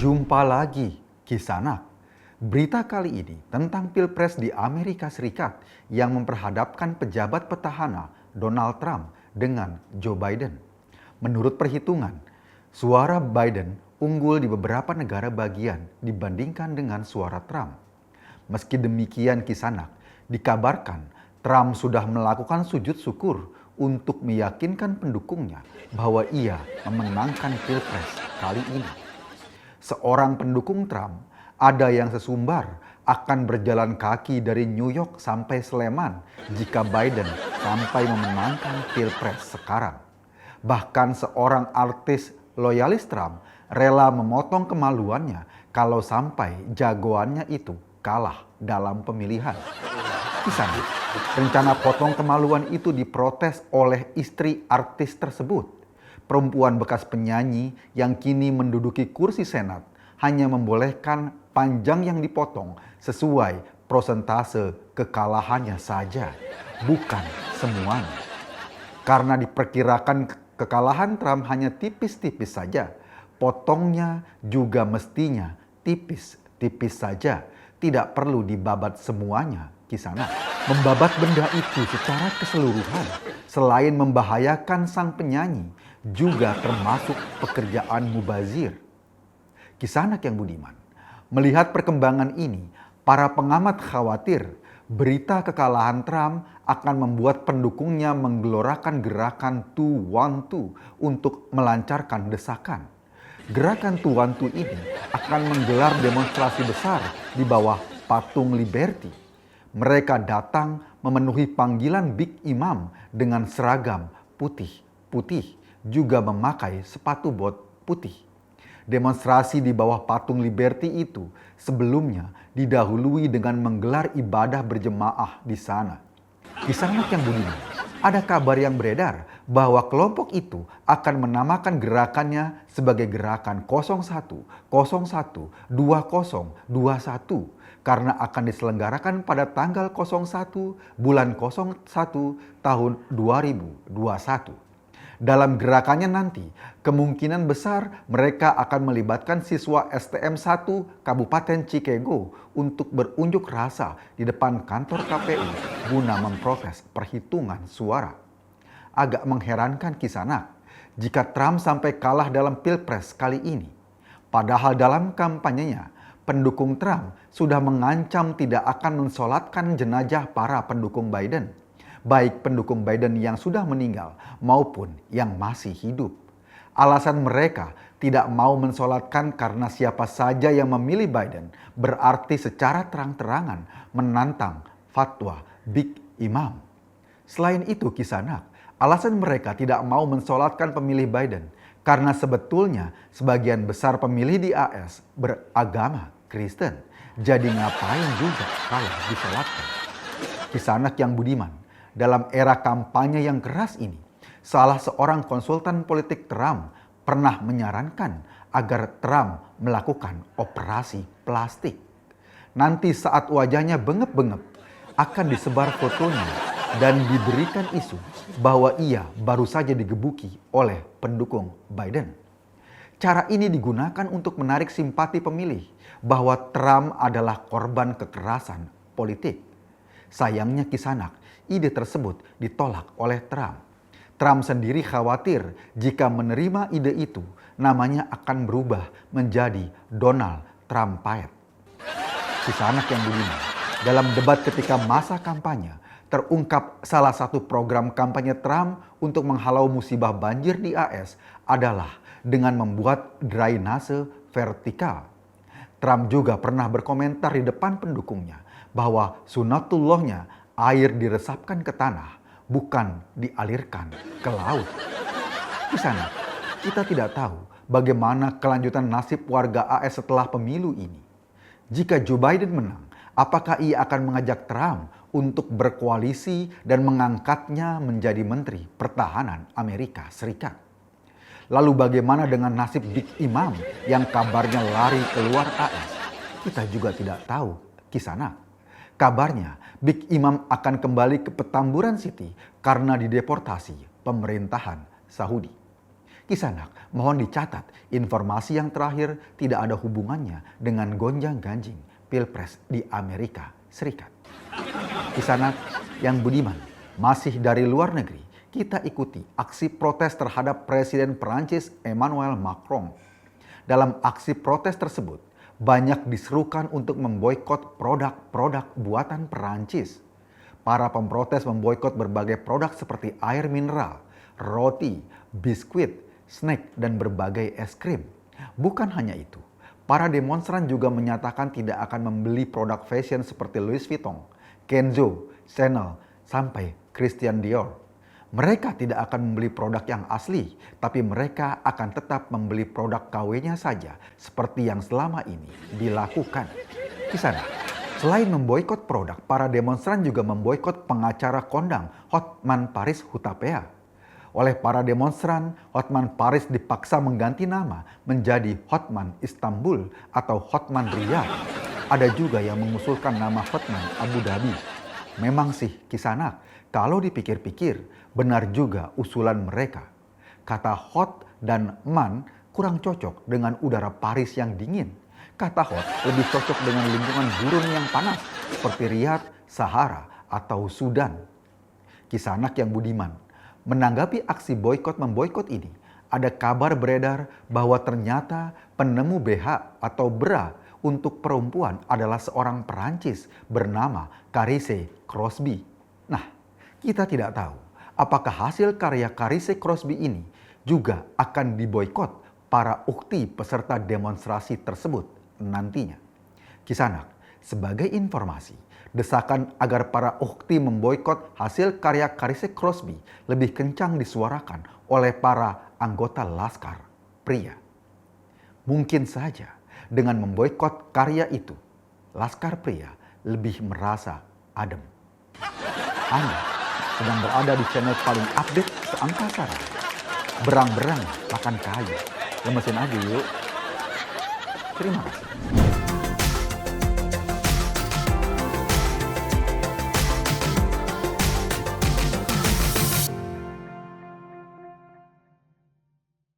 Jumpa lagi, Kisanak. Berita kali ini tentang Pilpres di Amerika Serikat yang memperhadapkan pejabat petahana Donald Trump dengan Joe Biden. Menurut perhitungan, suara Biden unggul di beberapa negara bagian dibandingkan dengan suara Trump. Meski demikian, Kisanak, dikabarkan Trump sudah melakukan sujud syukur untuk meyakinkan pendukungnya bahwa ia memenangkan Pilpres kali ini. Seorang pendukung Trump, ada yang sesumbar akan berjalan kaki dari New York sampai Sleman jika Biden sampai memenangkan Pilpres sekarang. Bahkan seorang artis loyalis Trump rela memotong kemaluannya kalau sampai jagoannya itu kalah dalam pemilihan. Kisahnya, rencana potong kemaluan itu diprotes oleh istri artis tersebut. Perempuan bekas penyanyi yang kini menduduki kursi Senat hanya membolehkan panjang yang dipotong sesuai prosentase kekalahannya saja, bukan semuanya. Karena diperkirakan kekalahan Trump hanya tipis-tipis saja, potongnya juga mestinya tipis-tipis saja, tidak perlu dibabat semuanya. Kisanak, membabat benda itu secara keseluruhan selain membahayakan sang penyanyi juga termasuk pekerjaan mubazir. Kisanak yang budiman, melihat perkembangan ini, para pengamat khawatir berita kekalahan Trump akan membuat pendukungnya menggelorakan gerakan 212 untuk melancarkan desakan. Gerakan 212 ini akan menggelar demonstrasi besar di bawah patung Liberty. Mereka datang memenuhi panggilan Big Imam dengan seragam putih-putih, juga memakai sepatu bot putih. Demonstrasi di bawah patung Liberty itu sebelumnya didahului dengan menggelar ibadah berjemaah di sana. Kisanak yang budiman, ada kabar yang beredar bahwa kelompok itu akan menamakan gerakannya sebagai gerakan 01-01-2021 karena akan diselenggarakan pada tanggal 01 bulan 01 tahun 2021. Dalam gerakannya nanti, kemungkinan besar mereka akan melibatkan siswa STM 1 Kabupaten Chicago untuk berunjuk rasa di depan kantor KPU guna memprotes perhitungan suara. Agak mengherankan Kisanak jika Trump sampai kalah dalam Pilpres kali ini. Padahal dalam kampanyenya, pendukung Trump sudah mengancam tidak akan mensolatkan jenazah para pendukung Biden, baik pendukung Biden yang sudah meninggal maupun yang masih hidup. Alasan mereka tidak mau mensolatkan karena siapa saja yang memilih Biden berarti secara terang-terangan menantang fatwa Big Imam. Selain itu, Kisanak, alasan mereka tidak mau mensolatkan pemilih Biden karena sebetulnya sebagian besar pemilih di AS beragama Kristen. Jadi ngapain juga kalau disolatkan? Kisanak yang budiman, dalam era kampanye yang keras ini, salah seorang konsultan politik Trump pernah menyarankan agar Trump melakukan operasi plastik. Nanti saat wajahnya bengep-bengep, akan disebar fotonya dan diberikan isu bahwa ia baru saja digebuki oleh pendukung Biden. Cara ini digunakan untuk menarik simpati pemilih bahwa Trump adalah korban kekerasan politik. Sayangnya Kisanak, ide tersebut ditolak oleh Trump. Trump sendiri khawatir jika menerima ide itu, namanya akan berubah menjadi Donald Trumpite. Kisanak yang budiman, dalam debat ketika masa kampanye, terungkap salah satu program kampanye Trump untuk menghalau musibah banjir di AS adalah dengan membuat drainase vertikal. Trump juga pernah berkomentar di depan pendukungnya bahwa sunatullahnya air diresapkan ke tanah, bukan dialirkan ke laut. Di sana, kita tidak tahu bagaimana kelanjutan nasib warga AS setelah pemilu ini. Jika Joe Biden menang, apakah ia akan mengajak Trump untuk berkoalisi dan mengangkatnya menjadi Menteri Pertahanan Amerika Serikat? Lalu bagaimana dengan nasib Big Imam yang kabarnya lari keluar AS? Kita juga tidak tahu, Kisanak. Kabarnya Big Imam akan kembali ke Petamburan City karena dideportasi pemerintahan Saudi. Kisanak, mohon dicatat, informasi yang terakhir tidak ada hubungannya dengan gonjang-ganjing Pilpres di Amerika Serikat. Kisanak yang budiman, masih dari luar negeri, kita ikuti aksi protes terhadap Presiden Perancis Emmanuel Macron. Dalam aksi protes tersebut, banyak diserukan untuk memboikot produk-produk buatan Perancis. Para pemprotes memboikot berbagai produk seperti air mineral, roti, biskuit, snack, dan berbagai es krim. Bukan hanya itu, para demonstran juga menyatakan tidak akan membeli produk fashion seperti Louis Vuitton, Kenzo, Chanel, sampai Christian Dior. Mereka tidak akan membeli produk yang asli, tapi mereka akan tetap membeli produk KW-nya saja, seperti yang selama ini dilakukan. Kisanak, selain memboikot produk, para demonstran juga memboikot pengacara kondang Hotman Paris Hutapea. Oleh para demonstran, Hotman Paris dipaksa mengganti nama menjadi Hotman Istanbul atau Hotman Riyadh. Ada juga yang mengusulkan nama Hotman Abu Dhabi. Memang sih Kisanak, kalau dipikir-pikir benar juga usulan mereka. Kata hot dan man kurang cocok dengan udara Paris yang dingin. Kata hot lebih cocok dengan lingkungan gurun yang panas seperti Riyadh, Sahara, atau Sudan. Kisanak yang budiman, menanggapi aksi boikot-memboikot ini, ada kabar beredar bahwa ternyata penemu BH atau bra untuk perempuan adalah seorang Perancis bernama Carisse Crosby. Nah, kita tidak tahu apakah hasil karya Carisse Crosby ini juga akan diboikot para ukti peserta demonstrasi tersebut nantinya. Kisanak, sebagai informasi, desakan agar para ukti memboikot hasil karya Carisse Crosby lebih kencang disuarakan oleh para anggota Laskar Pria. Mungkin saja dengan memboikot karya itu, Laskar Pria lebih merasa adem. Anda sedang berada di channel paling update seangkasa. Berang-berang makan kayu. Lemesin aja yuk. Terima kasih.